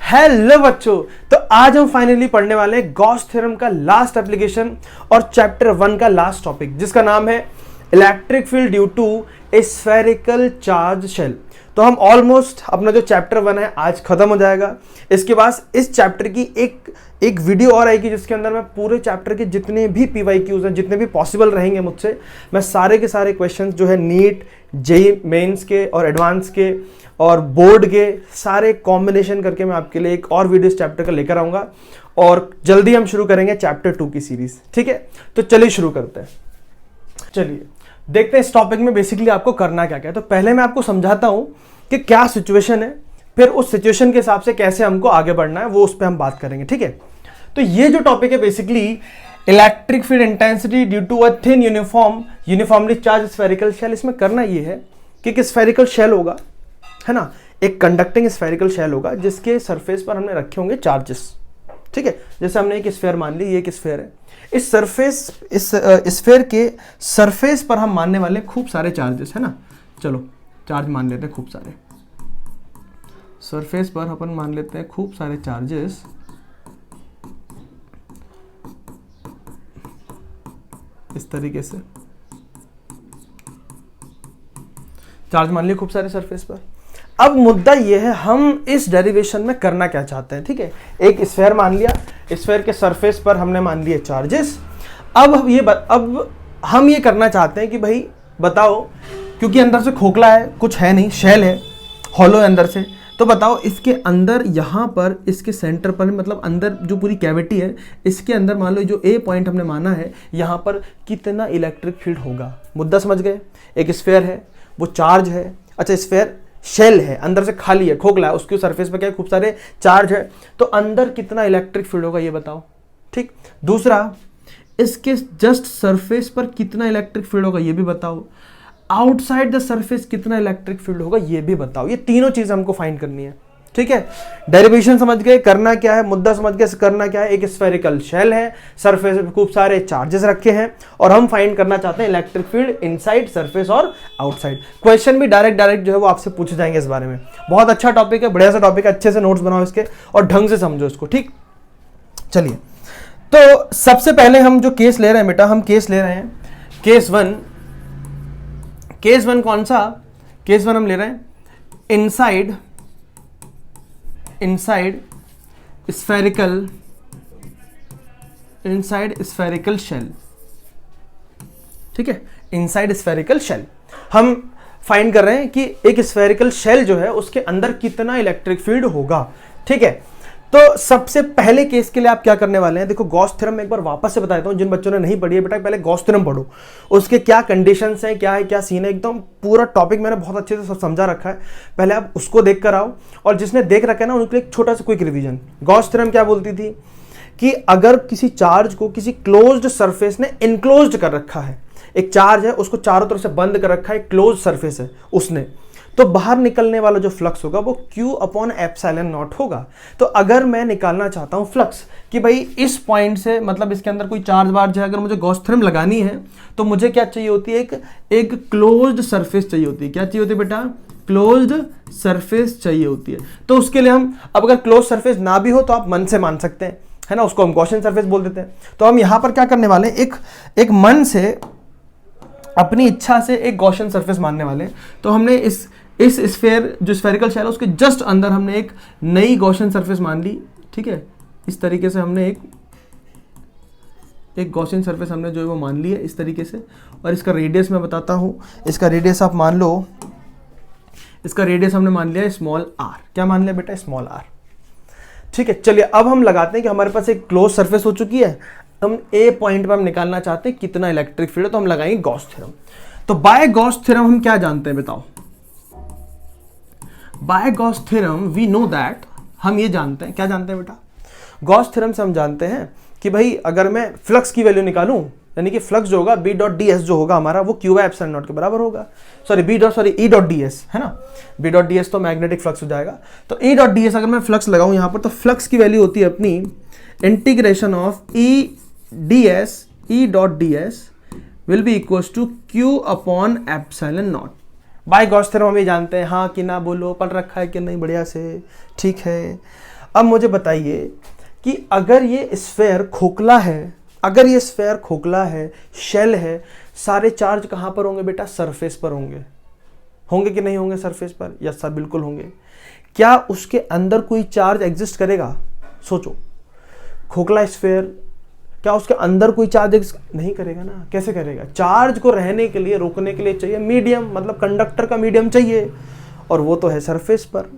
Hello बच्चों, तो आज हम फाइनली पढ़ने वाले हैं गॉस थ्योरम का लास्ट एप्लीकेशन और चैप्टर 1 का लास्ट टॉपिक, जिसका नाम है electric field due to a spherical charge shell. तो हम ऑलमोस्ट अपना जो चैप्टर 1 है आज खत्म हो जाएगा। इसके बाद इस चैप्टर की एक वीडियो और आएगी, जिसके अंदर मैं पूरे चैप्टर के जितने भी PYQs हैं, जितने भी पॉसिबल रहेंगे मुझसे, मैं सारे के सारे क्वेश्चंस जो है नीट, जेईई मेंस के और एडवांस के और बोर्ड के सारे कॉम्बिनेशन करके मैं आपके लिए एक और वीडियो इस चैप्टर का लेकर आऊंगा। और जल्दी हम शुरू करेंगे चैप्टर 2 की सीरीज। ठीक है, तो चलिए शुरू करते हैं। चलिए देखते हैं इस टॉपिक में बेसिकली आपको करना क्या क्या है। तो पहले मैं आपको समझाता हूं कि क्या सिचुएशन है, फिर उस सिचुएशन के हिसाब से कैसे हमको आगे बढ़ना है, वो उस पर हम बात करेंगे। ठीक है, तो ये जो टॉपिक है basically electric field intensity due to a thin uniformly charge spherical shell. इसमें करना ये है कि एक स्फेरिकल शेल होगा, है ना, एक कंडक्टिंग स्फेरिकल शेल होगा जिसके सरफेस पर हमने रखे होंगे चार्जेस। ठीक है, जैसे हमने एक स्फेयर मान ली, ये एक स्फेयर है। इस स्फेयर के सरफेस पर हम मानने वाले खूब सारे चार्जेस, है ना। चलो चार्ज मान लेते हैं खूब सारे। सरफेस पर अपन मान लेते हैं खूब सारे चार्जेस। इस तरीके से चार्ज मान लिए खूब सारे सरफेस पर। अब मुद्दा यह है हम इस डेरिवेशन में करना क्या चाहते हैं। ठीक है, एक स्फेयर मान लिया, स्फेयर के सरफेस पर हमने मान लिए चार्जेस। अब हम ये करना चाहते हैं कि भाई बताओ, क्योंकि अंदर से खोखला है, कुछ है नहीं, शेल है, हॉलो है अंदर से, तो बताओ इसके अंदर यहाँ पर इसके सेंटर पर, मतलब अंदर जो पूरी कैविटी है इसके अंदर मान लो जो ए पॉइंट हमने माना है, यहाँ पर कितना इलेक्ट्रिक फील्ड होगा। मुद्दा समझ गए। एक स्फेयर है, वो चार्ज है। अच्छा, स्फेयर शेल है, अंदर से खाली है, खोखला है, उसके सरफेस पे क्या खूब सारे चार्ज है, तो अंदर कितना इलेक्ट्रिक फील्ड होगा ये बताओ। ठीक, दूसरा इसके जस्ट सरफेस पर कितना इलेक्ट्रिक फील्ड होगा ये भी बताओ। आउटसाइड द सरफेस कितना इलेक्ट्रिक फील्ड होगा ये भी बताओ। ये तीनों चीज हमको फाइंड करनी है। ठीक है, डेरिवेशन समझ गए, करना क्या है, मुद्दा समझ गए, करना क्या है। एक स्फेरिकल शेल है, सरफेस पे खूब सारे चार्जेस रखे हैं और हम फाइंड करना चाहते हैं इलेक्ट्रिक फील्ड इनसाइड, सरफेस और आउटसाइड। क्वेश्चन भी डायरेक्ट जो है वो आपसे पूछे जाएंगे इस बारे में। बहुत अच्छा टॉपिक है, बढ़िया सा टॉपिक है, अच्छे से नोट्स बनाओ इसके और ढंग से समझो इसको। ठीक, चलिए तो सबसे पहले हम जो केस ले रहे हैं बेटा, हम केस ले रहे हैं केस 1। केस 1 कौन सा? केस 1 हम ले रहे हैं इनसाइड स्फेरिकल शेल। ठीक है, इनसाइड स्फेरिकल शेल हम फाइंड कर रहे हैं कि एक स्फेरिकल शेल जो है उसके अंदर कितना इलेक्ट्रिक फील्ड होगा। ठीक है, तो सबसे पहले केस के लिए आप क्या करने वाले हैं, देखो गॉस थ्योरम में एक बार वापस से बताता हूं, जिन बच्चों ने नहीं पढ़ी है बेटा पहले गॉस थ्योरम पढ़ो, उसके क्या कंडीशंस हैं, क्या है क्या सीन है, एकदम पूरा टॉपिक मैंने बहुत अच्छे से समझा रखा है। पहले आप उसको देख कर आओ, और जिसने देख रखा है ना उनके लिए एक छोटा सा क्विक रिवीजन। गॉस थ्योरम क्या बोलती थी कि अगर किसी चार्ज को किसी क्लोज्ड सरफेस ने इनक्लोज्ड कर रखा है, एक चार्ज है उसको चारों तरफ से बंद कर रखा है, क्लोज सरफेस है उसने, तो बाहर निकलने वाला जो फ्लक्स होगा वो Q/ε0 होगा। तो अगर मैं निकालना चाहता हूं फ्लक्स कि भाई इस पॉइंट से, मतलब इसके अंदर कोई चार्ज वार्ज है, अगर मुझे गॉस थ्योरम लगानी है तो मुझे क्या चाहिए होती है, एक क्लोज्ड सरफेस चाहिए होती है। क्या चाहिए होती है बेटा? क्लोज्ड सरफेस चाहिए होती है। तो उसके लिए हम, अब अगर क्लोज सरफेस ना भी हो तो आप मन से मान सकते हैं, है ना, उसको हम गॉसियन सरफेस बोल देते हैं। तो हम यहां पर क्या करने वाले हैं, एक मन से अपनी इच्छा से एक गॉसियन सरफेस मानने वाले हैं। तो हमने इस स्फेयर जो स्फेरिकल शेल है उसके जस्ट अंदर हमने एक नई गॉसियन सरफेस मान ली। ठीक है, इस तरीके से हमने एक गॉसियन सरफेस हमने जो है वो मान ली है इस तरीके से। और इसका रेडियस मैं बताता हूं, इसका रेडियस आप मान लो, इसका रेडियस हमने मान लिया स्मॉल r। क्या मान लिया बेटा? Small r। ठीक है, चलिए अब हम लगाते हैं कि हमारे पास एक क्लोज सरफेस हो चुकी है, हम ए पॉइंट पर हम निकालना चाहते हैं कितना इलेक्ट्रिक फील्ड है, तो हम लगाएंगे गॉस थ्योरम। तो बाय गॉस थ्योरम हम क्या जानते हैं बताओ? By Gauss theorem we know that, हम ये जानते हैं, क्या जानते हैं बेटा? गॉस थ्योरम से हम जानते हैं कि भाई अगर मैं फ्लक्स की वैल्यू निकालूं, यानी कि फ्लक्स जो होगा B.ds जो होगा हमारा वो Q/ε0 के बराबर होगा। E.ds है ना, B.ds तो मैग्नेटिक फ्लक्स हो जाएगा। तो E.ds अगर मैं फ्लक्स लगाऊं यहां पर, तो फ्लक्स की वैल्यू होती है अपनी integration of E.ds will be equals to Q/ε0। By Gauss theorem हम ये जानते हैं, हाँ कि ना बोलो, पढ़ रखा है कि नहीं बढ़िया से, ठीक है। अब मुझे बताइए कि अगर ये स्फेयर खोखला है, अगर ये स्फेयर खोखला है, शेल है, सारे चार्ज कहां पर होंगे बेटा? सरफेस पर होंगे। होंगे कि नहीं होंगे सरफेस पर? यस सर बिल्कुल होंगे। क्या उसके अंदर कोई चार्ज एग्जिस्ट करेगा? सोचो, खोखला स्फेयर, क्या उसके अंदर कोई चार्ज नहीं करेगा ना? कैसे करेगा? चार्ज को रहने के लिए, रोकने के लिए चाहिए मीडियम, मतलब कंडक्टर का मीडियम चाहिए, और वो तो है सरफेस पर।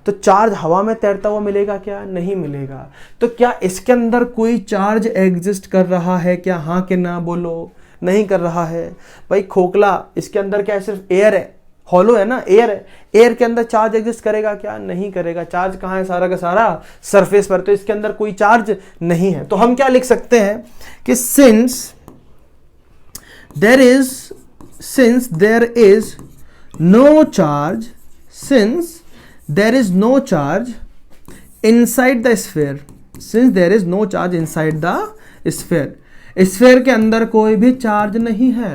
तो चार्ज हवा में तैरता हुआ मिलेगा क्या? नहीं मिलेगा। तो क्या इसके अंदर कोई चार्ज एग्जिस्ट कर रहा है क्या? हाँ कि ना बोलो। नहीं कर रहा है भाई। खोखला, इसके अंदर क्या है? सिर्फ एयर है, हॉलो है ना, एयर है। एयर के अंदर चार्ज एग्जिस्ट करेगा क्या? नहीं करेगा। चार्ज कहाँ है? सारा का सारा सरफेस पर, तो इसके अंदर कोई चार्ज नहीं है। तो हम क्या लिख सकते हैं कि since there is no charge, since there is no charge inside the sphere, since there is no charge inside the sphere, sphere के अंदर कोई भी चार्ज नहीं है।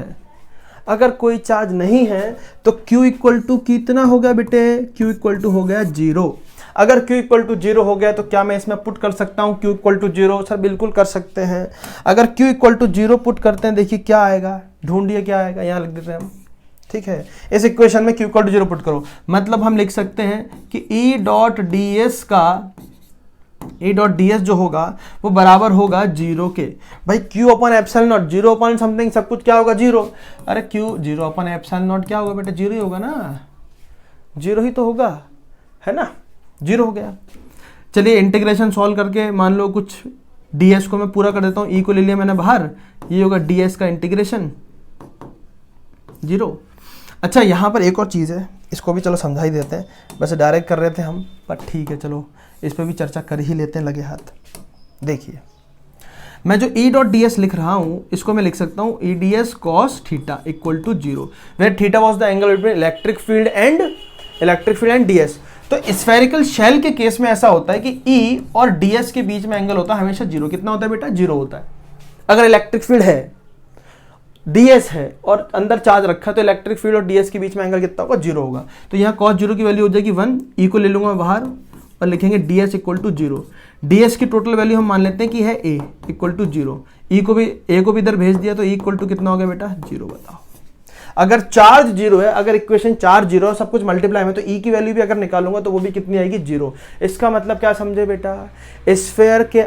अगर कोई चार्ज नहीं है तो Q इक्वल टू कितना हो गया बेटे? Q इक्वल टू हो गया 0। अगर Q इक्वल टू 0 हो गया तो क्या मैं इसमें पुट कर सकता हूं Q इक्वल टू 0? सर बिल्कुल कर सकते हैं। अगर Q इक्वल टू 0 पुट करते हैं, देखिए क्या आएगा, ढूंढिए क्या आएगा, यहां लिख देते हैं हम। ठीक है, इस इक्वेशन में Q इक्वल टू 0 पुट करो, मतलब हम लिख सकते हैं कि E डॉट ds जो होगा वो बराबर होगा 0 के। भाई Q upon epsilon not, 0 upon something, सब कुछ क्या होगा? 0। अरे Q 0 अपन एप्सिलॉन नॉट क्या होगा बेटा? 0 ही होगा ना, 0 ही तो होगा, है ना, 0 हो गया। चलिए इंटीग्रेशन सॉल्व करके मान लो कुछ ds को मैं पूरा कर देता हूँ। E को ले लिया मैंने बाहर, ये होगा ds का इंटीग्रेशन 0। अच्छा यहाँ पर एक और चीज़ है, इसको भी चलो समझा ही देते हैं। वैसे डायरेक्ट कर रहे थे हम, पर ठीक है चलो इस पर भी चर्चा कर ही लेते हैं, लगे हाथ। देखिए मैं जो E डॉट डी एस लिख रहा हूँ, इसको मैं लिख सकता हूँ E ds cos theta equal to 0, where theta was the angle between electric field and ds। तो स्फेरिकल शेल के केस में ऐसा होता है कि E और ds के बीच में एंगल होता है हमेशा 0। कितना होता है बेटा? 0 होता है। अगर इलेक्ट्रिक फील्ड है, ds है और अंदर चार्ज रखा, तो इलेक्ट्रिक फील्ड और ds के बीच में एंगल कितना होगा? 0 होगा। तो यहाँ cos 0 की वैल्यू हो जाएगी 1। E को ले लूंगा मैं बाहर और लिखेंगे ds इक्वल टू 0। ds की टोटल वैल्यू हम मान लेते हैं कि है a इक्वल टू 0। a को भी इधर भेज दिया, तो e इक्वल टू कितना हो गया बेटा? 0। बताओ, अगर चार्ज 0 है, अगर इक्वेशन चार्ज 0 है, सब कुछ मल्टीप्लाई में, तो e की वैल्यू भी अगर निकालूंगा तो वो भी कितनी आएगी? 0। इसका मतलब क्या समझे बेटा? स्फेयर के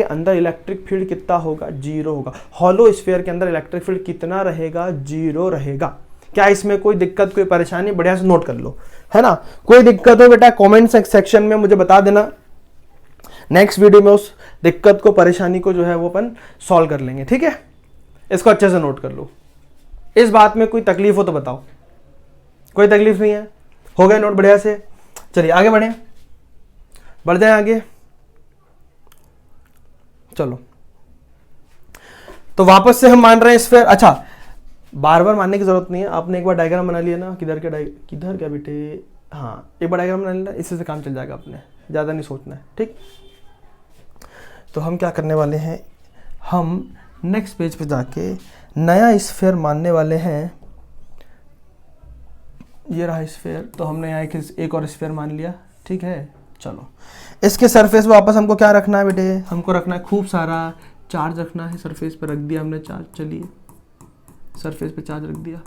अंदर इलेक्ट्रिक फील्ड कितना होगा? 0 होगा। हॉलो स्फेयर के अंदर इलेक्ट्रिक फील्ड कितना रहेगा? 0 रहेगा। क्या इसमें कोई दिक्कत, कोई परेशानी? बढ़िया से नोट कर लो, है ना। कोई दिक्कत हो बेटा कमेंट सेक्शन में मुझे बता देना, नेक्स्ट वीडियो में उस दिक्कत को, परेशानी को जो है वो अपन सॉल्व कर लेंगे। ठीक है, इसको अच्छे से नोट कर लो। इस बात में कोई तकलीफ हो तो बताओ। कोई तकलीफ नहीं है? हो गया नोट बढ़िया से? चलिए आगे बढ़ जाए आगे। चलो, तो वापस से हम मान रहे हैं स्फीयर। अच्छा, बार बार मानने की जरूरत नहीं है, आपने एक बार डायग्राम बना लिया ना, किधर क्या बेटे, हाँ एक बार डायग्राम बना लिया, इससे से काम चल जाएगा, अपने ज़्यादा नहीं सोचना है। ठीक, तो हम क्या करने वाले हैं, हम नेक्स्ट पेज पे जाके नया स्फीयर मानने वाले हैं। ये रहा स्फीयर, तो हमने यहाँ एक और स्फीयर मान लिया। ठीक है, चलो इसके सरफेस पे वापस हमको क्या रखना है बेटे? हमको रखना है खूब सारा चार्ज रखना है। सरफेस पे रख दिया हमने चार्ज, चलिए सरफेस पे चार्ज रख दिया।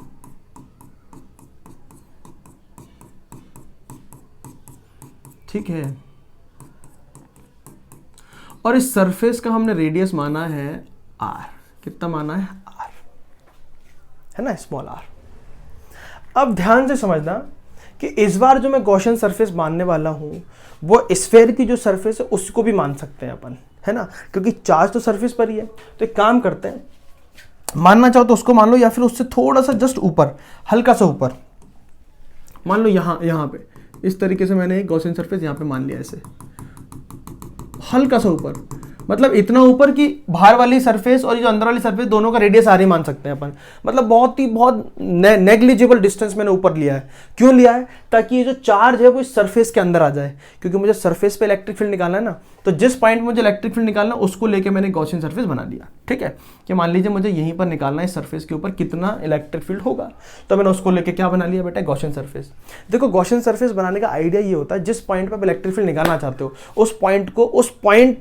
ठीक है, और इस सरफेस का हमने रेडियस माना है r। कितना माना है? r, है ना, स्मॉल r। अब ध्यान से समझना कि इस बार जो मैं गॉसियन सरफेस मानने वाला हूं, वो स्फेयर की जो सरफेस है उसको भी मान सकते हैं अपन, है ना, क्योंकि चार्ज तो सरफेस पर ही है। तो एक काम करते हैं, मानना चाहो तो उसको मान लो, या फिर उससे थोड़ा सा जस्ट ऊपर, हल्का सा ऊपर मान लो। यहाँ पे इस तरीके से मैंने एक गॉसियन सरफेस यहाँ पे मान लिया, ऐसे हल्का सा ऊपर, मतलब इतना ऊपर कि बाहर वाली सरफेस और ये जो अंदर वाली सरफेस दोनों का रेडियस आर ही मान सकते हैं अपन। मतलब बहुत नेग्लिजिबल डिस्टेंस मैंने ऊपर लिया है। क्यों लिया है? ताकि ये जो चार्ज है वो इस सरफेस के अंदर आ जाए, क्योंकि मुझे सरफेस पे इलेक्ट्रिक फील्ड निकालना है ना। तो जिस पॉइंट में मुझे इलेक्ट्रिक फील्ड निकालना है उसको लेके मैंने गॉसियन सरफेस बना लिया। ठीक है, कि मान लीजिए मुझे यहीं पर निकालना है इस सरफेस के ऊपर कितना इलेक्ट्रिक फील्ड होगा, तो मैंने उसको लेके क्या बना लिया बेटा? Gaussian surface. देखो गॉसियन सरफेस बनाने का आइडिया ये होता है, जिस पॉइंट पर आप इलेक्ट्रिक फील्ड निकालना चाहते हो उस पॉइंट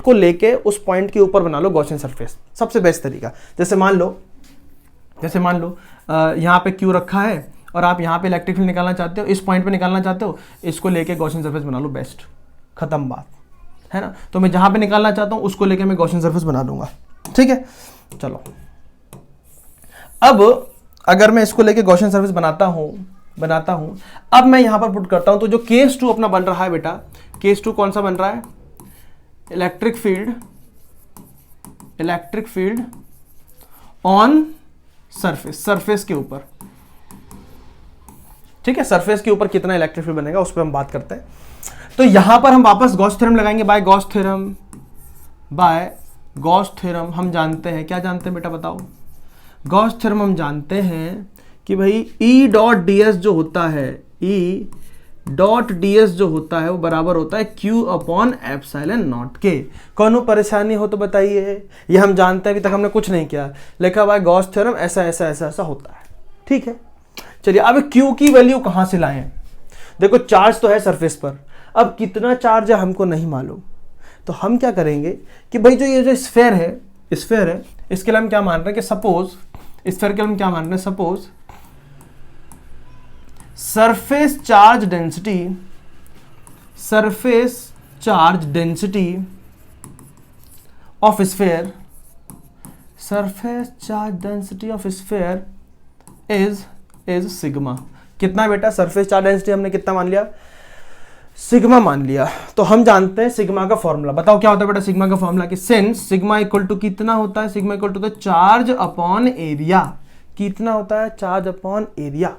को लेके उस पॉइंट के ऊपर बना लो गॉसियन सरफेस, सबसे बेस्ट तरीका। जैसे मान लो यहाँ पे क्यू रखा है और आप यहाँ पे इलेक्ट्रिक फील्ड निकालना चाहते हो, इस पॉइंट पे निकालना चाहते हो, इसको लेके गॉसियन सरफेस बना लो, बेस्ट, खत्म बात है ना। तो मैं जहां पे निकालना चाहता हूं उसको लेके मैं गॉसियन सरफेस बना दूंगा। ठीक है, चलो अब अगर मैं इसको लेके गॉसियन सरफेस बनाता हूं, अब मैं यहां पर पुट करता हूं, तो जो केस 2 अपना बन रहा है बेटा, केस 2 कौन सा बन रहा है? इलेक्ट्रिक फील्ड ऑन सरफेस के ऊपर। ठीक है, सरफेस के ऊपर कितना इलेक्ट्रिक फील्ड बनेगा उस पर हम बात करते हैं। तो यहां पर हम वापस गॉस थ्योरम लगाएंगे। बाय गॉस थ्योरम हम जानते हैं, क्या जानते हैं बेटा बताओ? गॉस थ्योरम हम जानते हैं कि भाई E डॉट ds जो होता है, वो बराबर होता है Q अपॉन एप्सिलॉन नॉट के। कौन परेशानी हो तो बताइए, ये हम जानते हैं, अभी तक हमने कुछ नहीं किया, लिखा हुआ है गॉस थ्योरम ऐसा होता है। ठीक है, चलिए अब Q की वैल्यू कहां से लाएं? देखो चार्ज तो है सरफेस पर, अब कितना चार्ज है हमको नहीं मालूम, तो हम क्या करेंगे कि भाई ये जो स्फेयर है, इसके लिए हम क्या मान रहे हैं कि सपोज स्फेयर के लिए हम क्या मान रहे हैं, suppose surface charge density of sphere is sigma. कितना बेटा? सरफेस चार्ज डेंसिटी हमने कितना मान लिया? सिग्मा मान लिया। तो हम जानते हैं सिग्मा का फॉर्मूला, बताओ क्या होता है बेटा सिग्मा का फॉर्मूला? कि सिंस सिग्मा इक्वल टू कितना होता है? Sigma equal to charge upon area. कितना होता है? Charge upon area.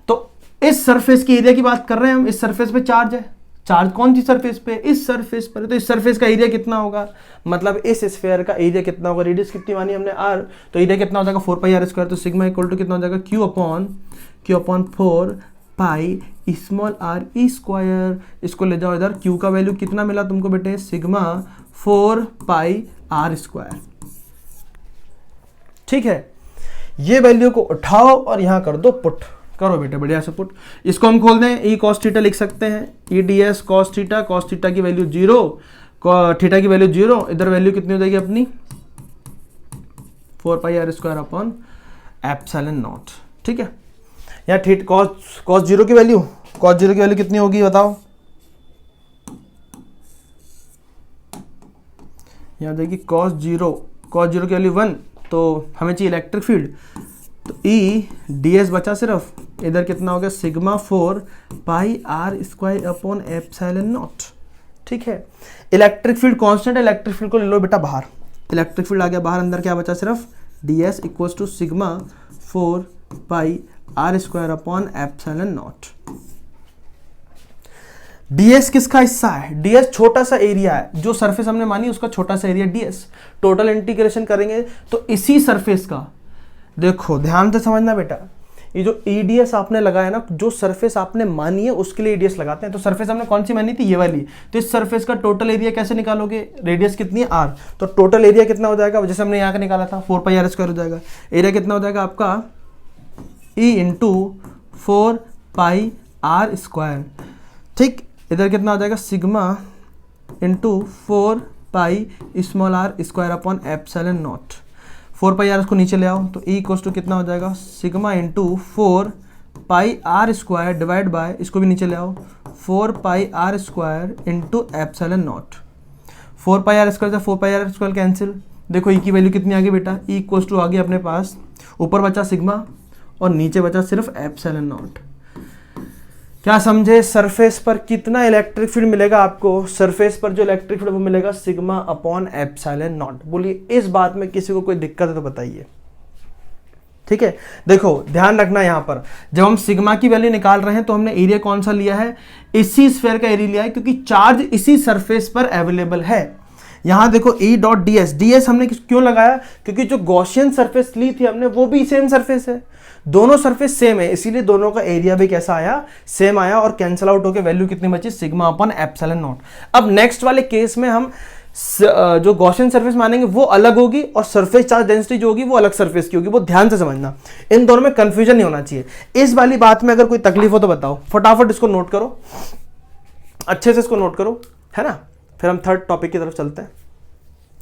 तो इस सरफेस की एरिया की बात कर रहे हैं हम, इस सरफेस पे चार्ज है, चार्ज कौन सी सरफेस पे? इस सरफेस पर। तो इस सरफेस का एरिया कितना होगा? मतलब इस स्फीयर का एरिया कितना होगा? रेडियस कितनी मानी हमने? r, तो एरिया कितना हो जाएगा? 4πr²। तो सिग्मा इक्वल टू कितना हो जाएगा? Q upon 4πr²। इसको ले जाओ इधर, Q का वैल्यू कितना मिला तुमको बेटे? Sigma 4πr²। ठीक है, ये वैल्यू को उठाओ और यहां कर दो पुट, करो बेटे बढ़िया से पुट। इसको हम खोल दें, ई कॉस थीटा लिख सकते हैं, E D S cos theta की वैल्यू 0, थीटा की वैल्यू 0, इधर वैल्यू कितनी हो जाएगी अपनी? 4πr² upon epsilon not. ठीक है, यहाँ कॉस जीरो की वैल्यू कितनी होगी बताओ? यहाँ देखिए कॉस जीरो की वैल्यू 1, तो हमें चाहिए इलेक्ट्रिक फील्ड, तो ई डी एस बचा सिर्फ, इधर कितना हो गया? Sigma 4πr² upon epsilon not. ठीक है, इलेक्ट्रिक फील्ड कांस्टेंट है, इलेक्ट्रिक फील्ड को ले लो बेटा बाहर, इलेक्ट्रिक फील्ड आ गया बाहर, अंदर क्या बचा? सिर्फ d s equal to sigma 4πr² upon epsilon naught. ds किसका हिस्सा है? ds छोटा सा एरिया है, जो सरफेस हमने मानी उसका छोटा सा एरिया ds। टोटल इंटीग्रेशन करेंगे तो इसी सरफेस का, देखो ध्यान से समझना बेटा, ये जो eds आपने लगाया ना, जो सरफेस आपने मानी है उसके लिए eds लगाते हैं। तो सरफेस हमने कौन सी मानी थी? ये वाली। तो इस सरफेस का टोटल एरिया कैसे निकालोगे? रेडियस कितनी है? r, तो टोटल एरिया कितना हो जाएगा? जैसे हमने यहाँ का निकाला था 4πr² हो जाएगा। एरिया कितना हो जाएगा आपका? e into 4πr²। ठीक, इधर कितना हो जाएगा? Sigma into 4πr² upon epsilon not. 4πr को नीचे ले आओ, तो e इक्वल टू कितना हो जाएगा? Sigma into 4πr² divide by, इसको भी नीचे ले आओ, 4πr² into epsilon not. 4πr² से 4πr² कैंसिल, देखो e की वैल्यू कितनी आ गई बेटा? e इक्वल टू आ गई अपने पास, ऊपर बचा सिग्मा और नीचे बचा सिर्फ एप्सिलॉन नॉट। क्या समझे? सरफेस पर कितना इलेक्ट्रिक फील्ड मिलेगा आपको? सरफेस पर जो इलेक्ट्रिक फील्ड वो मिलेगा सिग्मा अपॉन एप्सिलॉन नॉट। बोलिए इस बात में किसी को कोई दिक्कत है तो बताइए। ठीक है, देखो ध्यान रखना यहां पर, जब हम सिग्मा की वैल्यू निकाल रहे हैं तो हमने एरिया कौन सा लिया है? इसी स्फीयर का एरिया लिया है, क्योंकि चार्ज इसी सरफेस पर अवेलेबल है। यहाँ देखो E dot D S, D S हमने क्यों लगाया, क्योंकि जो गॉसियन सरफेस ली थी हमने वो भी सेम सरफेस है, दोनों सरफेस सेम है, इसीलिए दोनों का एरिया भी कैसा आया, सेम आया, और कैंसिल आउट होकर वैल्यू कितनी बची, सिग्मा अपॉन एप्सिलॉन नॉट। अब नेक्स्ट वाले केस में हम जो गॉसियन सरफेस मानेंगे वो अलग होगी, और सरफेस चार्ज डेंसिटी जो होगी वो अलग सरफेस की होगी, वो ध्यान से समझना, इन दोनों में कंफ्यूजन नहीं होना चाहिए। इस वाली बात में अगर कोई तकलीफ हो तो बताओ, फटाफट इसको नोट करो, अच्छे से इसको नोट करो, है ना। फिर हम थर्ड टॉपिक की तरफ चलते हैं,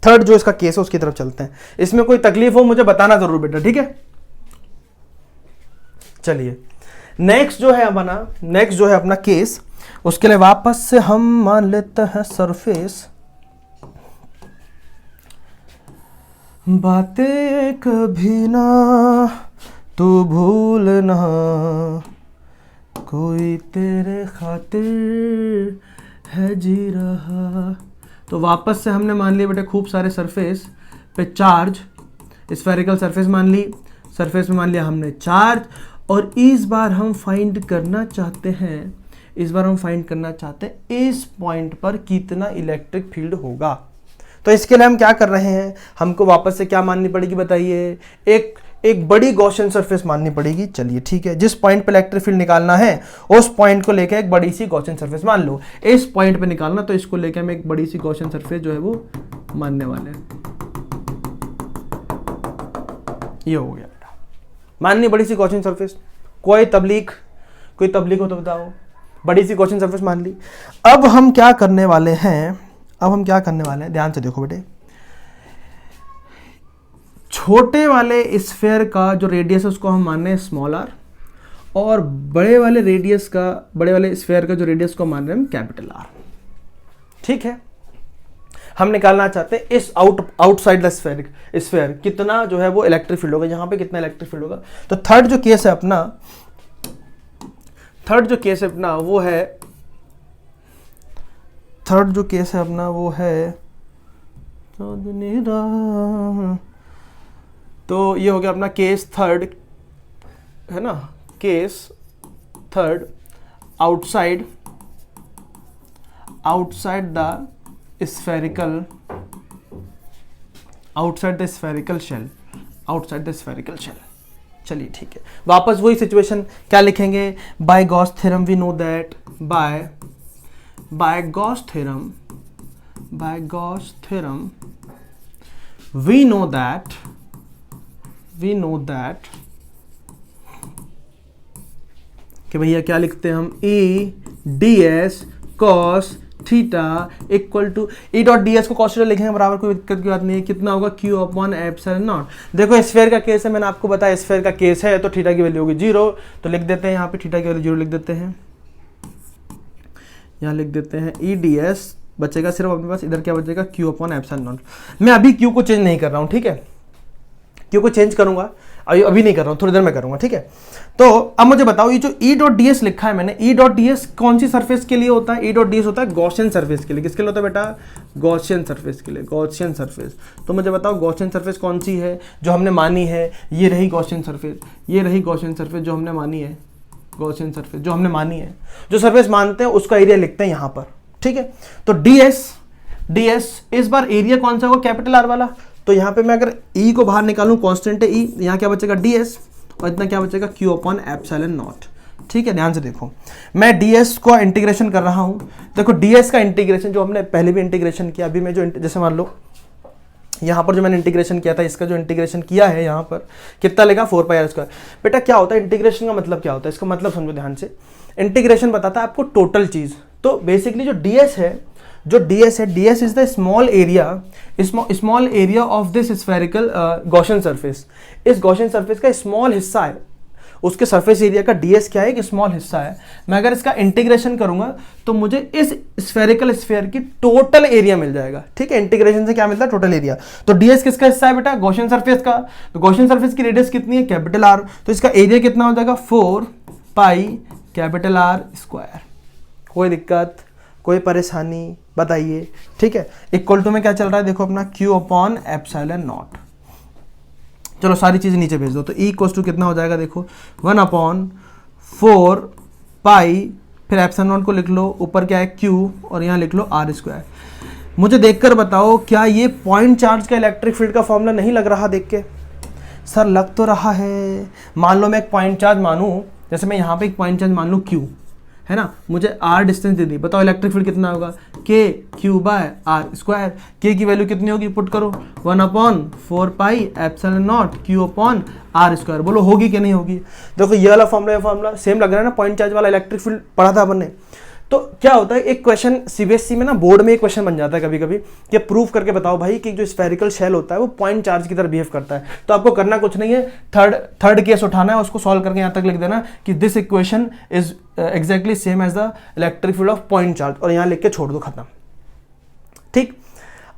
थर्ड जो इसका केस है उसकी तरफ चलते हैं। इसमें कोई तकलीफ हो मुझे बताना जरूर बेटा, ठीक है। चलिए नेक्स्ट जो है अपना केस, उसके लिए वापस से हम मान लेते हैं सरफेस। बातें कभी ना तू भूलना, कोई तेरे खातिर है जी रहा। तो वापस से हमने मान लिया बेटे खूब सारे सरफेस पे चार्ज, स्फेरिकल सरफेस मान ली, सरफेस में मान लिया हमने चार्ज, और इस बार हम फाइंड करना चाहते हैं, इस पॉइंट पर कितना इलेक्ट्रिक फील्ड होगा। तो इसके लिए हम क्या कर रहे हैं, हमको वापस से क्या माननी पड़ेगी बताइए, एक बड़ी गॉसियन सरफेस माननी पड़ेगी। चलिए ठीक है, जिस पॉइंट पे इलेक्ट्रिक फील्ड निकालना है उस पॉइंट को लेकर एक बड़ी सी गॉसियन सरफेस मान लो, इस पॉइंट पे निकालना, तो इसको लेकर हम एक बड़ी सी गॉसियन सरफेस जो है वो मानने वाले हैं। ये हो गया बेटा, माननी बड़ी सी गॉसियन सरफेस। कोई तबलीग हो तो बताओ, बड़ी सी गॉसियन सरफेस मान ली। अब हम क्या करने वाले हैं, ध्यान से देखो बेटे, छोटे वाले स्फेयर का जो रेडियस है उसको हम मान रहे हैं स्मॉल आर, और बड़े वाले स्फेयर का जो रेडियस को मान रहे हैं हम कैपिटल आर। ठीक है, हम निकालना चाहते हैं इस आउटसाइड द स्फेयर कितना जो है वो इलेक्ट्रिक फील्ड होगा, यहां पे कितना इलेक्ट्रिक फील्ड होगा। तो थर्ड जो केस है अपना वो है तो ये हो गया अपना केस थर्ड, है ना, case third outside the spherical shell. चलिए ठीक है, वापस वही सिचुएशन, क्या लिखेंगे, by Gauss theorem we know that, by Gauss theorem we know that कि भैया क्या लिखते हैं हम, E ds cos theta equal to E dot ds को cos थीटा लिखेंगे बराबर, कोई दिक्कत की बात नहीं है, कितना होगा Q अपॉन एप्सिलॉन नॉट। देखो स्फेयर का केस है, मैंने आपको बताया स्फेयर का केस है, तो थीटा की वैल्यू होगी 0, तो लिख देते हैं यहाँ पे थीटा की वैल्यू 0 लिख देते हैं, यहाँ लिख देते हैं E ds बचेगा सिर्फ अपने पास, इधर क्या बचेगा Q अपॉन एप्सिलॉन नॉट। मैं अभी Q को चेंज नहीं कर रहा हूँ, ठीक है, Q को चेंज करूंगा, अभी नहीं कर रहा हूँ, थोड़ी देर में करूंगा, ठीक है। तो अब मुझे बताओ, ये जो E डॉट डी एस लिखा है मैंने, E डॉट डी एस कौन सी सरफेस के लिए होता है, E डॉट डी एस होता है गॉसियन सरफेस के लिए। किसके लिए होता है बेटा, गॉसियन सरफेस के लिए, गॉसियन सरफेस। तो मुझे बताओ गॉसियन सरफेस कौन सी है जो हमने मानी है, ये रही गॉसियन सरफेस, जो हमने मानी है, जो सरफेस मानते हैं उसका एरिया लिखते हैं यहाँ पर, ठीक है। तो डी एस इस बार एरिया कौन सा होगा, कैपिटल आर वाला। तो यहाँ पे मैं अगर E को बाहर निकालूं, कांस्टेंट है E, यहाँ क्या बचेगा ds, और इतना क्या बचेगा Q अपॉन एप्सिलॉन नॉट। ठीक है, ध्यान से देखो, मैं ds को इंटीग्रेशन कर रहा हूँ। देखो ds का इंटीग्रेशन जो हमने पहले भी इंटीग्रेशन किया, अभी मैं जो जैसे मान लो यहाँ पर जो मैंने इंटीग्रेशन किया था, इसका जो इंटीग्रेशन किया है यहाँ पर कितना लेगा, 4πr²। बेटा क्या होता है इंटीग्रेशन का मतलब, क्या होता है इसका मतलब समझो ध्यान से। इंटीग्रेशन बताता है आपको टोटल चीज। तो बेसिकली जो ds है, ds is the small area of this spherical Gaussian surface. इस गॉसियन सरफेस का स्मॉल हिस्सा है, उसके सरफेस एरिया का ds क्या है, एक स्मॉल हिस्सा है। मैं अगर इसका इंटीग्रेशन करूंगा तो मुझे इस स्फेरिकल स्फीयर की टोटल एरिया मिल जाएगा। ठीक है, इंटीग्रेशन से क्या मिलता है, टोटल एरिया। तो ds किसका हिस्सा है बेटा, गॉसियन सरफेस का। तो गॉसियन सरफेस की रेडियस कितनी है, कैपिटल R। तो इसका एरिया कितना हो जाएगा, 4πR²। कोई दिक्कत, कोई परेशानी बताइए, ठीक है। इक्वल टू में क्या चल रहा है, देखो अपना Q अपॉन एप्सिलॉन नॉट। चलो सारी चीजें नीचे भेज दो। तो E इक्वल टू कितना हो जाएगा, देखो 1/4π, फिर एप्सिलॉन नॉट को लिख लो, ऊपर क्या है Q, और यहाँ लिख लो R²। मुझे देखकर बताओ क्या ये पॉइंट चार्ज का इलेक्ट्रिक फील्ड का फॉर्मूला नहीं लग रहा देख के? सर लग तो रहा है। मान लो मैं एक पॉइंट चार्ज मानूं, जैसे मैं यहाँ पे एक पॉइंट चार्ज मान लूँ Q, है ना, मुझे R डिस्टेंस दे दी, बताओ इलेक्ट्रिक फील्ड कितना होगा? KQ/R²। K की वैल्यू कितनी होगी? पुट करो 1/4πε0 Q/R²। बोलो होगी कि नहीं होगी? देखो ये वाला फॉर्मूला सेम लग रहा है ना, पॉइंट चार्ज वाला इलेक्ट्रिक फील्ड पढ़ा था अपन ने। तो क्या होता है, एक क्वेश्चन सीबीएसई में ना बोर्ड में एक क्वेश्चन बन जाता है कभी कभी कि प्रूव करके बताओ भाई कि जो स्फेरिकल शेल होता है वो पॉइंट चार्ज की तरह बिहेव करता है। तो आपको करना कुछ नहीं है, थर्ड केस उठाना है, उसको सॉल्व करके यहाँ तक लिख देना कि this equation is exactly same as the electric field of point charge, और यहाँ लिख के छोड़ दो, खत्म। ठीक,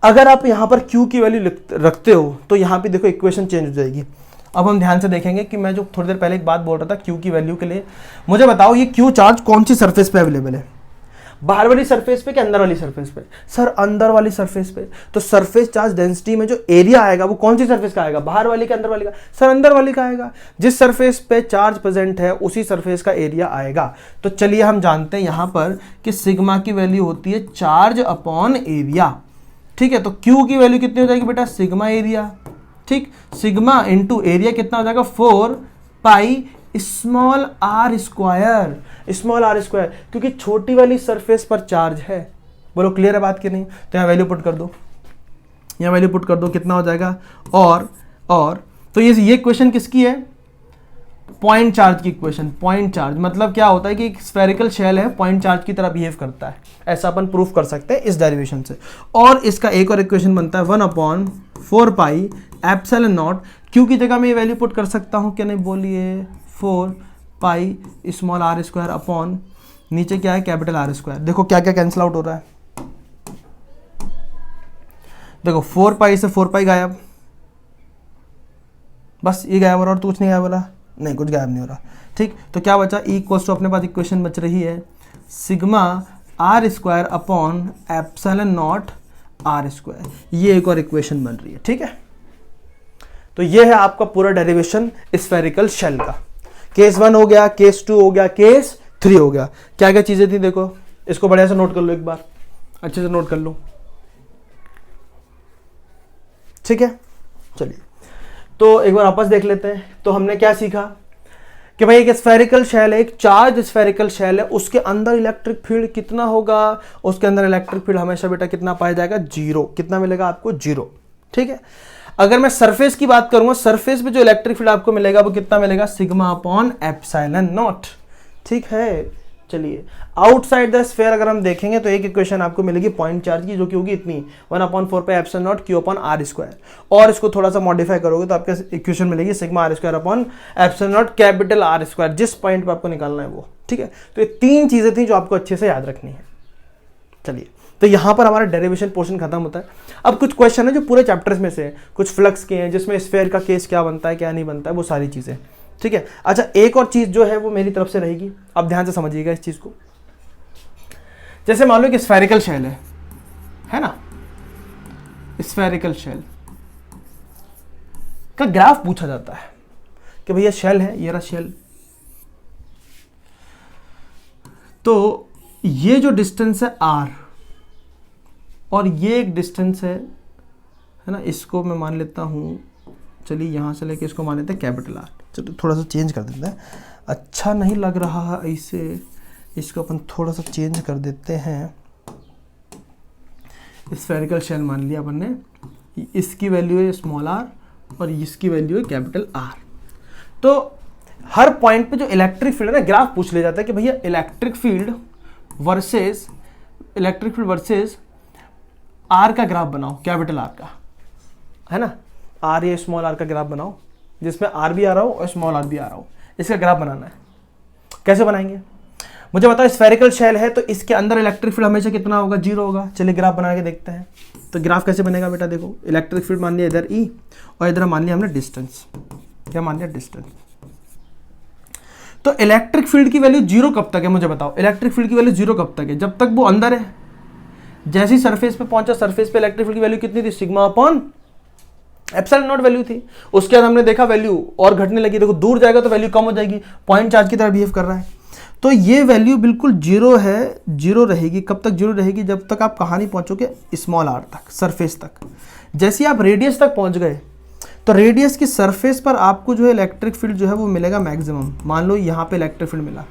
अगर आप यहाँ पर Q की वैल्यू रखते हो तो यहाँ पे देखो इक्वेशन चेंज हो जाएगी। अब हम ध्यान से देखेंगे कि मैं जो थोड़ी देर पहले एक बात बोल रहा था Q की वैल्यू के लिए, मुझे बताओ ये Q चार्ज कौन सी सरफेस पे अवेलेबल है? बाहर वाली सरफेस पे कि अंदर वाली सरफेस पे? सर अंदर वाली सरफेस पे। तो सरफेस चार्ज डेंसिटी में जो एरिया आएगा वो कौन सी सरफेस का आएगा? बाहर वाली का अंदर वाली का? सर अंदर वाली का आएगा। जिस सरफेस पे चार्ज प्रेजेंट है उसी सरफेस का एरिया आएगा। तो चलिए हम जानते हैं यहां पर कि सिग्मा की वैल्यू होती है चार्ज अपॉन एरिया। ठीक है, तो Q की वैल्यू कितनी हो जाएगी बेटा? Sigma area. ठीक, सिग्मा इंटू एरिया कितना हो जाएगा? 4π small r square. Small r square क्योंकि छोटी वाली सरफेस पर चार्ज है। बोलो क्लियर है बात कि नहीं? तो यहाँ वैल्यू पुट कर दो, यहाँ वैल्यू पुट कर दो, कितना हो जाएगा? और तो ये क्वेश्चन किसकी है? पॉइंट चार्ज की इक्वेशन। पॉइंट चार्ज मतलब क्या होता है कि एक स्फेरिकल शेल है, पॉइंट चार्ज की तरह बिहेव करता है, ऐसा अपन प्रूफ कर सकते हैं इस डेरिवेशन से। और इसका एक और इक्वेशन बनता है 1/4πε0। Q की जगह मैं ये वैल्यू पुट कर सकता हूं क्या नहीं? बोलिए 4π स्मॉल r² अपॉन नीचे क्या है? Capital R²। देखो क्या क्या कैंसिल आउट हो रहा है, देखो 4π से 4π गायब, बस ये गायब हो रहा, और तो कुछ नहीं गायब हो रहा, नहीं कुछ गायब नहीं हो रहा। ठीक, तो क्या बचा? इक्वल्स टू अपने पास इक्वेशन बच रही है सिग्मा r² अपॉन ε0 r²। ये एक और इक्वेशन बन रही है। ठीक है, तो ये है आपका पूरा डेरिवेशन स्फेरिकल शेल का। केस 1 हो गया, केस 2 हो गया, केस 3 हो गया। क्या क्या चीजें थी देखो, इसको बढ़िया से नोट कर लो, एक बार अच्छे से नोट कर लो। ठीक है, चलिए तो एक बार वापस देख लेते हैं। तो हमने क्या सीखा कि भाई एक स्फेरिकल शेल है, एक चार्ज स्फेरिकल शेल है, उसके अंदर इलेक्ट्रिक फील्ड कितना होगा? उसके अंदर इलेक्ट्रिक फील्ड हमेशा बेटा कितना पाया जाएगा? 0। कितना मिलेगा आपको? 0। ठीक है, अगर मैं सरफेस की बात करूंगा, सरफेस पे जो इलेक्ट्रिक फील्ड आपको मिलेगा वो कितना मिलेगा? Sigma upon ε0। ठीक है, चलिए आउटसाइड द स्फीयर अगर हम देखेंगे तो एक इक्वेशन आपको मिलेगी पॉइंट चार्ज की, जो कि होगी इतनी 1/4πε0 Q/R²। और इसको थोड़ा सा मॉडिफाई करोगे तो आपको इक्वेशन मिलेगी sigma r² upon ε0 capital R², जिस पॉइंट पे आपको निकालना है वो। ठीक है, तो ये 3 चीजें थी जो आपको अच्छे से याद रखनी है। चलिए, तो यहां पर हमारा डेरिवेशन पोर्शन खत्म होता है। अब कुछ क्वेश्चन है जो पूरे चैप्टर्स में से है, कुछ फ्लक्स के हैं जिसमें स्फीयर का केस क्या बनता है क्या नहीं बनता है, वो सारी चीजें। ठीक है, अच्छा एक और चीज जो है वो मेरी तरफ से रहेगी, अब ध्यान से समझिएगा इस चीज को। जैसे मान लो कि स्फेरिकल शेल है ना, स्फेरिकल शेल का ग्राफ पूछा जाता है कि भैया शेल है, ये रहा शेल, तो ये जो डिस्टेंस है r और ये एक डिस्टेंस है ना, इसको मैं मान लेता हूं, चलिए यहां से लेके इसको मान लेते हैं कैपिटल R। चलो थोड़ा सा चेंज कर देते हैं, अच्छा नहीं लग रहा है ऐसे, इसको अपन थोड़ा सा चेंज कर देते हैं। स्फेरिकल शेल मान लिया अपन ने, इसकी वैल्यू है स्मॉल r और इसकी वैल्यू है कैपिटल R। तो हर पॉइंट पे जो इलेक्ट्रिक फील्ड है ना, ग्राफ पूछ लिया जाता है कि भैया इलेक्ट्रिक फील्ड वर्सेस R का ग्राफ बनाओ, कैपिटल R का, है ना, R या स्मॉल r का ग्राफ बनाओ जिसमें R भी आ रहा हो और स्मॉल r भी आ रहा हो, इसका ग्राफ बनाना है। कैसे बनाएंगे मुझे बताओ। स्फेरिकल शेल है तो इसके अंदर इलेक्ट्रिक फील्ड हमेशा कितना होगा? 0 होगा। चलिए ग्राफ बना के देखते हैं। तो ग्राफ कैसे बनेगा बेटा? देखो इलेक्ट्रिक फील्ड मान लिया इधर E और इधर मान लिया हमने डिस्टेंस, क्या मान लिया? डिस्टेंस। तो इलेक्ट्रिक फील्ड की वैल्यू 0 कब तक है मुझे बताओ? इलेक्ट्रिक फील्ड की वैल्यू 0 कब तक है? जब तक वो अंदर है। जैसे ही सरफेस पे पहुंचा, सरफेस पे इलेक्ट्रिक फील्ड की वैल्यू कितनी थी? सिग्मा अपॉन ε0 वैल्यू थी। उसके बाद हमने देखा वैल्यू और घटने लगी, देखो दूर जाएगा तो वैल्यू कम हो जाएगी, पॉइंट चार्ज की तरह बिहेव कर रहा है। तो ये वैल्यू बिल्कुल जीरो है, जीरो रहेगी। कब तक जीरो रहेगी? जब तक आप कहाँ नहीं पहुँचोगे, स्मॉल आर तक, सरफेस तक। जैसे ही आप रेडियस तक पहुँच गए तो रेडियस की सरफेस पर आपको जो है इलेक्ट्रिक फील्ड जो है वो मिलेगा मैक्सिमम। मान लो यहाँ पे इलेक्ट्रिक फील्ड मिला,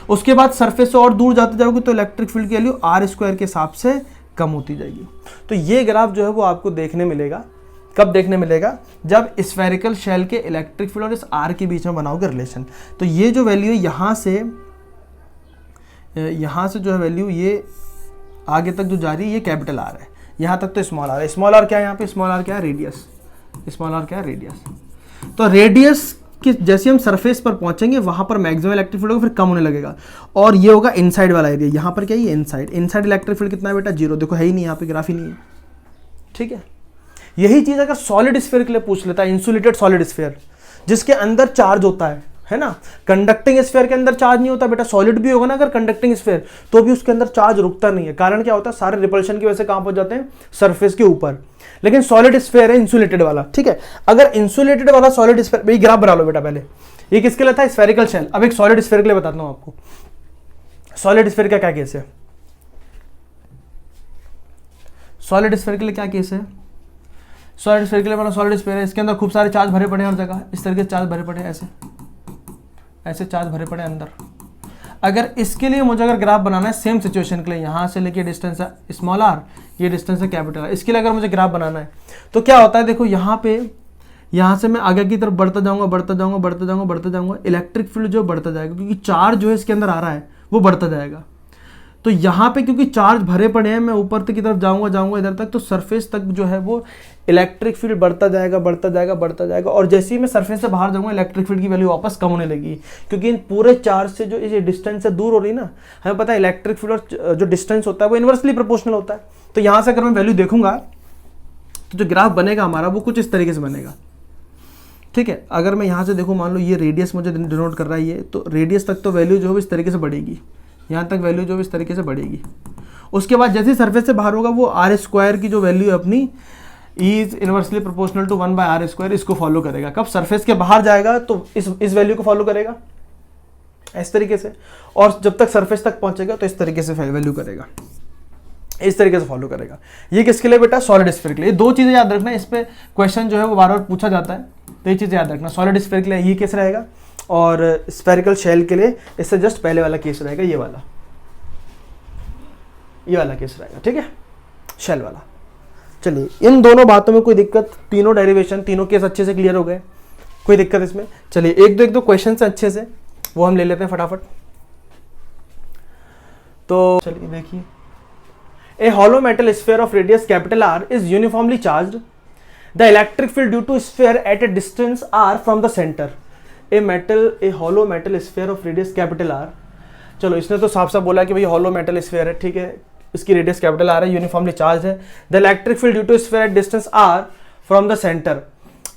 उसके बाद सरफेस से और दूर जाते जाओगे तो इलेक्ट्रिक फील्ड की वैल्यू आर स्क्वायर के हिसाब से कम होती जाएगी। तो ये ग्राफ जो है वो आपको देखने मिलेगा। कब देखने मिलेगा? जब स्फेरिकल शेल के इलेक्ट्रिक फील्ड और इस आर के बीच में बनाओगे रिलेशन। तो ये जो वैल्यू है यहाँ से जो है वैल्यू ये आगे तक जो जा रही है ये कैपिटल आर है, यहाँ तक तो स्मॉल आर है। स्मॉल आर क्या है यहाँ पे? स्मॉल आर क्या है? रेडियस। स्मॉल आर क्या है? रेडियस। तो रेडियस कि जैसे हम सरफेस पर पहुंचेंगे वहां पर मैक्सिमम इलेक्ट्रिक फील्ड होगा, फिर कम होने लगेगा, और ये होगा इनसाइड वाला एरिया। यहाँ पर क्या है? इनसाइड। इनसाइड इलेक्ट्रिक फील्ड कितना है बेटा? जीरो। देखो है ही नहीं, यहाँ पे ग्राफ ही नहीं है। ठीक है, यही चीज अगर सॉलिड स्फीयर के लिए पूछ लेता है, इंसुलेटेड सॉलिड स्फीयर जिसके अंदर चार्ज होता है ना। कंडक्टिंग स्फीयर के अंदर चार्ज नहीं होता बेटा। सॉलिड भी होगा ना अगर कंडक्टिंग स्फीयर, तो भी उसके अंदर चार्ज रुकता नहीं है। कारण क्या होता है? सारे रिपल्शन की वजह से कहां पहुंच जाते हैं? सरफेस के ऊपर। लेकिन सॉलिड स्फीयर है इंसुलेटेड वाला। ठीक है, अगर इंसुलेटेड वाला सॉलिड स्फीयर, भाई ग्राफ बना लो बेटा पहले। ये किसके लिए था? Spherical shell. अब एक सॉलिड स्फीयर के लिए बताता हूं आपको। सॉलिड स्फीयर का क्या केस है? सॉलिड स्फीयर के लिए क्या केस है? सॉलिड स्फीयर के लिए सॉलिड स्फीयर है, इसके अंदर खूब सारे चार्ज भरे पड़े हैं हर जगह। इस तरीके से चार्ज भरे पड़े हैं, ऐसे चार्ज भरे पड़े अंदर। अगर इसके लिए मुझे अगर ग्राफ बनाना है सेम सिचुएशन के लिए, यहाँ से लेके डिस्टेंस है स्मॉल आर, ये डिस्टेंस है कैपिटल आर, इसके लिए अगर मुझे ग्राफ बनाना है तो क्या होता है? देखो यहाँ पे, यहाँ से मैं आगे की तरफ बढ़ता जाऊंगा, बढ़ता जाऊंगा, बढ़ता जाऊंगा, बढ़ता जाऊंगा, इलेक्ट्रिक फील्ड जो बढ़ता जाएगा क्योंकि चार्ज जो है इसके अंदर आ रहा है वो बढ़ता जाएगा। तो यहाँ पे क्योंकि चार्ज भरे पड़े हैं, मैं ऊपर तक की तरफ जाऊंगा इधर तक, तो सरफेस तक जो है वो इलेक्ट्रिक फील्ड बढ़ता जाएगा, बढ़ता जाएगा, बढ़ता जाएगा। और जैसे ही मैं सरफेस से बाहर जाऊंगा इलेक्ट्रिक फील्ड की वैल्यू वापस कम होने लगी, क्योंकि इन पूरे चार्ज से जो ये डिस्टेंस से दूर हो रही ना, हमें पता है इलेक्ट्रिक फील्ड और जो डिस्टेंस होता है वो इनवर्सली प्रोपोर्शनल होता है। तो यहाँ से अगर मैं वैल्यू देखूंगा तो जो ग्राफ बनेगा हमारा वो कुछ इस तरीके से बनेगा। ठीक है, अगर मैं यहाँ से देखूँ, मान लो ये रेडियस मुझे डिनोट कर रहा है ये, तो रेडियस तक तो वैल्यू जो है इस तरीके से बढ़ेगी, यहाँ तक वैल्यू जो इस तरीके से बढ़ेगी। उसके बाद जैसे ही सरफेस से बाहर होगा वो आर स्क्वायर की जो वैल्यू है अपनी is inversely proportional to 1 by r square, इसको फॉलो करेगा। कब? सरफेस के बाहर जाएगा तो इस वैल्यू को फॉलो करेगा इस तरीके से, और जब तक सरफेस तक पहुंचेगा तो इस तरीके से वैल्यू करेगा, इस तरीके से फॉलो करेगा। ये किसके लिए बेटा? सॉलिड स्फीयर के लिए। दो चीजें याद रखना, इस पे क्वेश्चन जो है वो बार बार पूछा जाता है, तो ये चीजें याद रखना। सॉलिड स्फीयर के लिए ये केस रहेगा, और स्फेरिकल शेल के लिए इससे जस्ट पहले वाला केस रहेगा, ये वाला केस रहेगा। ठीक है, शेल वाला। चलिए, इन दोनों बातों में कोई दिक्कत? तीनों डेरिवेशन, तीनों केस अच्छे से क्लियर हो गए, कोई दिक्कत इसमें? चलिए, एक दो क्वेश्चन से अच्छे से वो हम ले लेते हैं फटाफट। तो चलिए देखिए, a hollow metal sphere of radius capital R is uniformly charged, the electric field due to sphere at a distance are from the centre. A hollow metal sphere of radius capital R. चलो, इसने तो साफ साफ बोला कि भाई hollow metal sphere है, ठीक है, इसकी रेडियस कैपिटल आर है, यूनिफॉर्मली चार्ज है। The electric field due to sphere at distance are from the centre.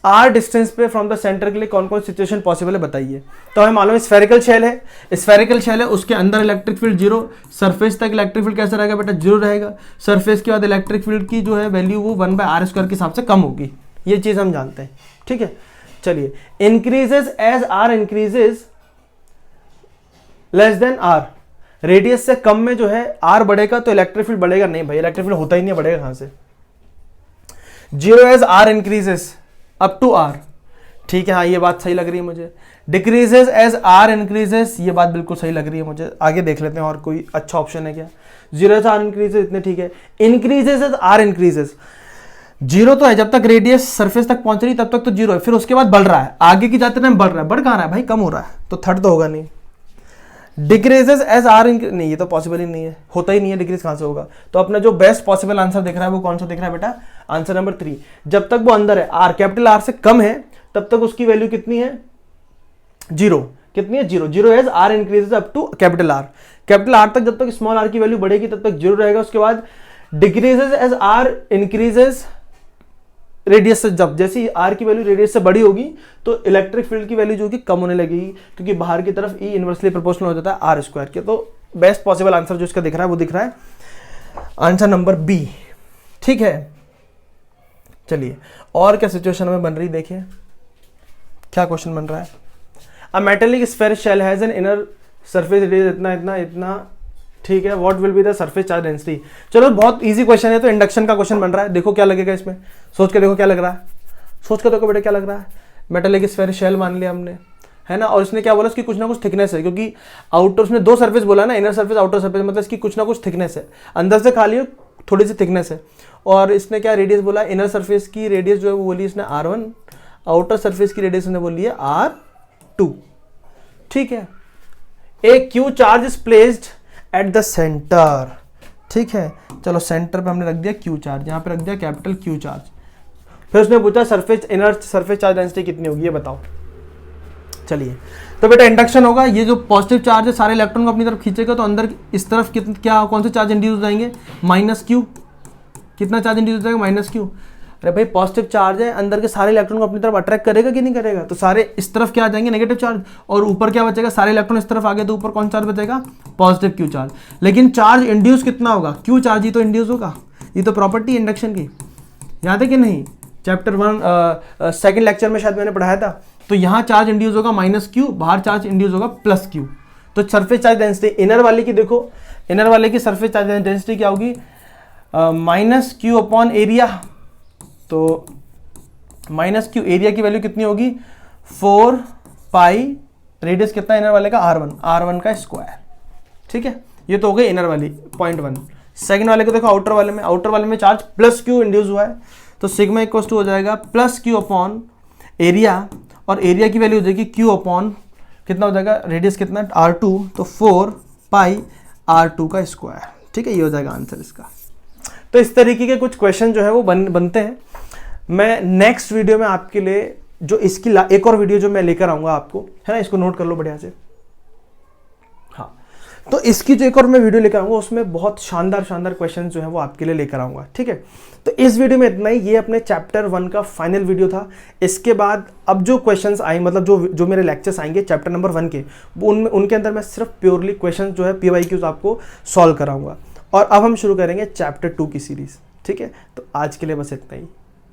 R distance पे फ्रॉम द सेंटर के लिए कौन कौन सिचुएशन पॉसिबल है बताइए। तो हमें मालूम है स्फेरिकल शेल है, स्फेरिकल शेल है, उसके अंदर इलेक्ट्रिक फील्ड जीरो, सरफेस तक इलेक्ट्रिक फील्ड कैसा रहेगा बेटा? जीरो रहेगा। सरफेस के बाद इलेक्ट्रिक फील्ड की जो है वैल्यू वो 1 बाय आर स्क्वायर के हिसाब से कम होगी, ये चीज हम जानते हैं। ठीक है, चलिए, increases as r increases less than R. Radius से कम में जो है आर बढ़ेगा तो इलेक्ट्रिक फील्ड बढ़ेगा नहीं भाई, इलेक्ट्रिक फील्ड होता ही नहीं, बढ़ेगा कहां से? Zero as r increases up to R. ठीक है, हाँ ये बात सही लग रही है मुझे। डिक्रीजेस एज आर इंक्रीजेस, ये बात बिल्कुल सही लग रही है मुझे। आगे देख लेते हैं और कोई अच्छा ऑप्शन है क्या? जीरो एज आर इंक्रीजेस, इतने ठीक है। Increases as r increases, zero तो है जब तक रेडियस सरफेस तक पहुंच रही तब तक तो जीरो है, फिर उसके बाद बढ़ रहा है, आगे की जाते टाइम बढ़ रहा है। बढ़ कहां रहा है भाई? कम हो रहा है, तो थर्ड तो होगा नहीं। डिक्रीजेस एज आर नहीं, ये तो पॉसिबल ही नहीं है, होता ही नहीं है, डिक्रीज कहां से होगा? तो अपना जो बेस्ट पॉसिबल आंसर दिख रहा है वो कौन सा दिख रहा है बेटा? Answer number 3। जब तक वो अंदर है, आर कैपिटल आर से कम है, तब तक उसकी वैल्यू कितनी है? जीरो। कितनी है? Zero. Zero as r increases up to capital R. Capital R तक जब तक स्मॉल आर की वैल्यू बढ़ेगी तब तक जीरो रहेगा। उसके बाद decreases as r increases radius से, जब जैसी आर की वैल्यू रेडियस से बड़ी होगी तो इलेक्ट्रिक फील्ड की वैल्यू जो कि कम होने लगेगी, क्योंकि बाहर की तरफ ई इनवर्सली प्रोपोर्शनल हो जाता है आर स्क्वायर के। तो बेस्ट पॉसिबल आंसर जो इसका दिख रहा है वो दिख रहा है आंसर नंबर बी। ठीक है, चलिए और क्या सिचुएशन में बन रही देखिए, क्या क्वेश्चन बन रहा है। A metallic sphere shell has an inner surface radius इतना इतना इतना, ठीक है। What will be the surface charge density. चलो बहुत इजी क्वेश्चन है, तो इंडक्शन का क्वेश्चन बन रहा है, देखो क्या लगेगा इसमें, सोच के देखो क्या लग रहा है, सोच के देखो बेटा क्या लग रहा है। मेटल एक स्फेयर शेल मान लिया हमने, है ना, और इसने क्या बोला, इसकी कुछ ना कुछ थिकनेस है, क्योंकि आउटर, उसने दो सरफेस बोला ना, इनर सरफेस आउटर सरफेस, मतलब इसकी कुछ ना कुछ थिकनेस है, अंदर से खाली थोड़ी सी थिकनेस है। और इसने क्या रेडियस बोला, इनर सरफेस की रेडियस जो है वो बोली इसने R1, आउटर सरफेस की रेडियस ने बोली है R2, ठीक है। A Q charge is placed at the centre, ठीक है। चलो सेंटर पे हमने रख दिया क्यू चार्ज, यहाँ पे रख दिया कैपिटल क्यू चार्ज। फिर उसने पूछा surface inner surface charge density कितनी होगी, ये बताओ। चलिए, तो बेटा इंडक्शन होगा, ये जो पॉजिटिव चार्ज है सारे इलेक्ट्रॉन को अपनी तरफ खींचेगा, तो अंदर इस तरफ क्या कौन से चार्ज इंड्यूस हो जाएंगे, माइनस क्यू। कितना चार्ज इंड्यूस हो जाएगा, माइनस क्यू। अरे भाई पॉजिटिव चार्ज है, अंदर के सारे इलेक्ट्रॉन को अपनी तरफ अट्रैक्ट करेगा कि नहीं करेगा, तो सारे इस तरफ क्या आ जाएंगे, नेगेटिव चार्ज, और ऊपर क्या बचेगा, सारे इलेक्ट्रॉन इस तरफ आ गए, तो ऊपर कौन चार्ज बचेगा, पॉजिटिव क्यू चार्ज। लेकिन चार्ज इंड्यूस कितना होगा, क्यू चार्ज ही तो इंड्यूस होगा, ये तो प्रॉपर्टी है इंडक्शन की, याद है कि नहीं, चैप्टर 1 सेकंड लेक्चर में शायद मैंने पढ़ाया था। तो यहाँ चार्ज इंड्यूस होगा माइनस क्यू, बाहर चार्ज इंड्यूस होगा प्लस क्यू। तो सरफेस चार्ज डेंसिटी इनर वाले की देखो, इनर वाले की सरफेस चार्ज डेंसिटी क्या होगी, माइनस क्यू अपॉन एरिया। तो माइनस क्यू, एरिया की वैल्यू कितनी होगी 4 पाई, रेडियस कितना इनर वाले का R1 का स्क्वायर, ठीक है। ये तो हो गई इनर वाली 0.1। सेकंड वाले को देखो, आउटर वाले में चार्ज प्लस क्यू इंड्यूस हुआ है, तो सिग्मा इक्वल टू हो जाएगा प्लस क्यू अपॉन एरिया, और एरिया की वैल्यू हो जाएगी क्यू अपॉन कितना हो जाएगा, रेडियस कितना R2, तो 4 पाई R2 का स्क्वायर, ठीक है। ये हो जाएगा आंसर इसका। तो इस तरीके के कुछ क्वेश्चन जो है वो बनते हैं। मैं नेक्स्ट वीडियो में आपके लिए जो इसकी एक और वीडियो जो मैं लेकर आऊंगा आपको, है ना, इसको नोट कर लो बढ़िया से, हाँ। तो इसकी जो एक और मैं वीडियो लेकर आऊंगा, उसमें बहुत शानदार क्वेश्चन जो है वो आपके लिए लेकर आऊंगा, ठीक है। तो इस वीडियो में इतना ही, ये अपने चैप्टर 1 का फाइनल वीडियो था। इसके बाद अब जो क्वेश्चंस आए, मतलब जो मेरे लेक्चर्स आएंगे चैप्टर नंबर 1 के, वो उनके अंदर मैं सिर्फ प्योरली क्वेश्चन जो है PYQs आपको सॉल्व कराऊंगा। और अब हम शुरू करेंगे चैप्टर 2 की सीरीज, ठीक है। तो आज के लिए बस इतना ही।